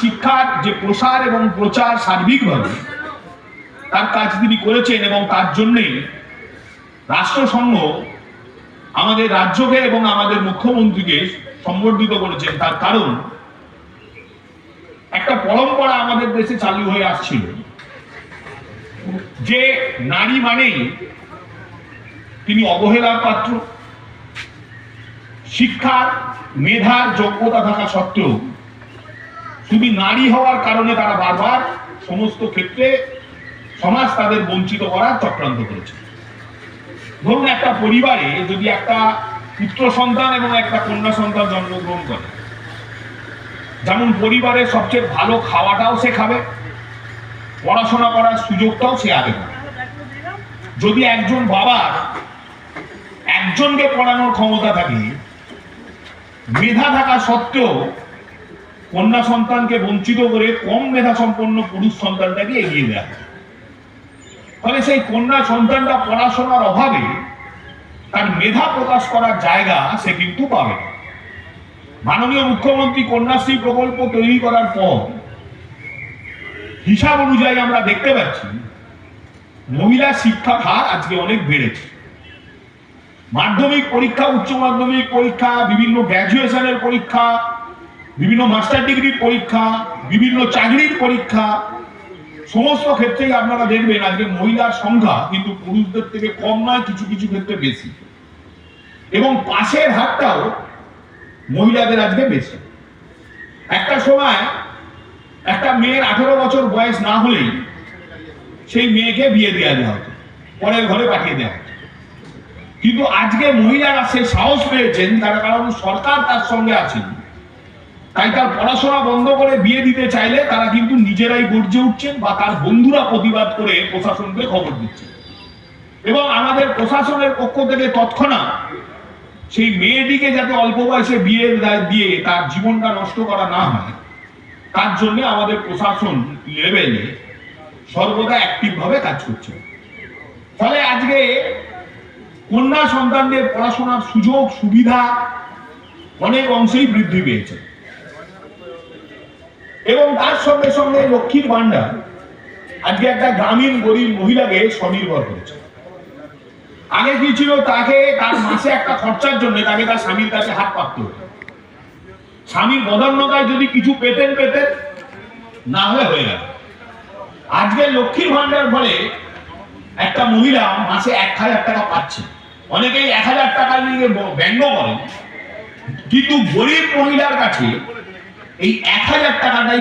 শিক্ষার যে প্রসার এবং প্রচার সার্বিকভাবে তার কাজ তিনি করেছেন, এবং তার জন্যই রাষ্ট্রসংঘ আমাদের রাজ্যকে এবং আমাদের মুখ্যমন্ত্রীকে সম্বর্ধিত করেছেন। তার কারণ একটা পরম্পরা আমাদের দেশে চালু হয়ে আসছিল যে নারী মানেই তিনি অবহেলার পাত্র। শিক্ষার মেধার যোগ্যতা থাকা সত্ত্বেও শুধু নারী হওয়ার কারণে তারা বারবার সমস্ত ক্ষেত্রে সমাজ তাদের বঞ্চিত করার চক্রান্ত করেছে। ধরুন, একটা পরিবারে যদি একটা পুত্র সন্তান এবং একটা কন্যা সন্তান জন্মগ্রহণ করে, যেমন পরিবারের সবচেয়ে ভালো খাওয়াটাও সে খাবে, পড়াশোনা করার সুযোগটাও সে আগে পাবে। যদি একজন বাবার একজনকে পড়ানোর ক্ষমতা থাকে, মেধা থাকা সত্ত্বেও কন্যা সন্তানকে বঞ্চিত করে কম মেধা সম্পন্ন পুরুষ সন্তানটাকে এগিয়ে দেওয়া হয়, ফলে সেই কন্যা সন্তানটা পড়াশোনার অভাবে তার মেধা প্রকাশ করার জায়গা সে কিন্তু পাবে না। মাননীয় মুখ্যমন্ত্রী কন্যাশ্রী প্রকল্প তৈরি করার পর হিসাব অনুযায়ী আমরা দেখতে পাচ্ছি মহিলা শিক্ষার হার আজকে অনেক বেড়েছে। মাধ্যমিক পরীক্ষা, উচ্চ মাধ্যমিক পরীক্ষা, বিভিন্ন গ্র্যাজুয়েশনের পরীক্ষা, বিভিন্ন মাস্টার ডিগ্রির পরীক্ষা, বিভিন্ন চাকরির পরীক্ষা, সমস্ত ক্ষেত্রেই আপনারা দেখবেন আজকে মহিলার সংখ্যা কিন্তু পুরুষদের থেকে কম নয়, কিছু কিছু ক্ষেত্রে বেশি, এবং পাশের হারটাও মহিলাদের আজকে বেশি। একটা সময় একটা মেয়ের 18 বছর বয়স না হলেই সেই মেয়েকে বিয়ে দেওয়া হতো, পরের ঘরে পাঠিয়ে দেওয়া হতো। কিন্তু আজকে মহিলারা সেই সাহস পেয়েছেন, তার কারণ সরকার তার সঙ্গে আছেন, তাই তার পড়াশোনা বন্ধ করে বিয়ে দিতে চাইলে তারা কিন্তু নিজেরাই গর্জে উঠছেন বা তার বন্ধুরা প্রতিবাদ করে প্রশাসনকে খবর দিচ্ছেন, এবং আমাদের প্রশাসনের পক্ষ থেকে তৎক্ষণাৎ সেই মেয়েটিকে যাতে অল্প বয়সে বিয়ে দিয়ে তার জীবনটা নষ্ট করা না হয় তার জন্য আমাদের প্রশাসন লেভেলে সর্বদা অ্যাক্টিভ ভাবে কাজ করছে। ফলে আজকে কন্যা সন্তানদের পড়াশোনার সুযোগ সুবিধা অনেক অংশেই বৃদ্ধি পেয়েছে, এবং তার সঙ্গে সঙ্গে লক্ষ্মীর ভান্ডার আজকে একটা গ্রামীণ গরিব মহিলাকে স্বনির্ভর করেছে। আগে কি ছিল, তাকে তার মাসে একটা খরচার জন্য তাকে তার স্বামীর কাছে হাত পাততে হতো। স্বামীর বদান্যতায় যদি কিছু পেতেন, না হয়ে গেল। আজকে লক্ষ্মীর ভান্ডার ফলে একটা মহিলা মাসে 1000 টাকা পাচ্ছে। অনেকেই 1000 টাকা নিয়ে ব্যঙ্গ করেন, কিন্তু গরিব মহিলার কাছে এই 1000 টাকাটাই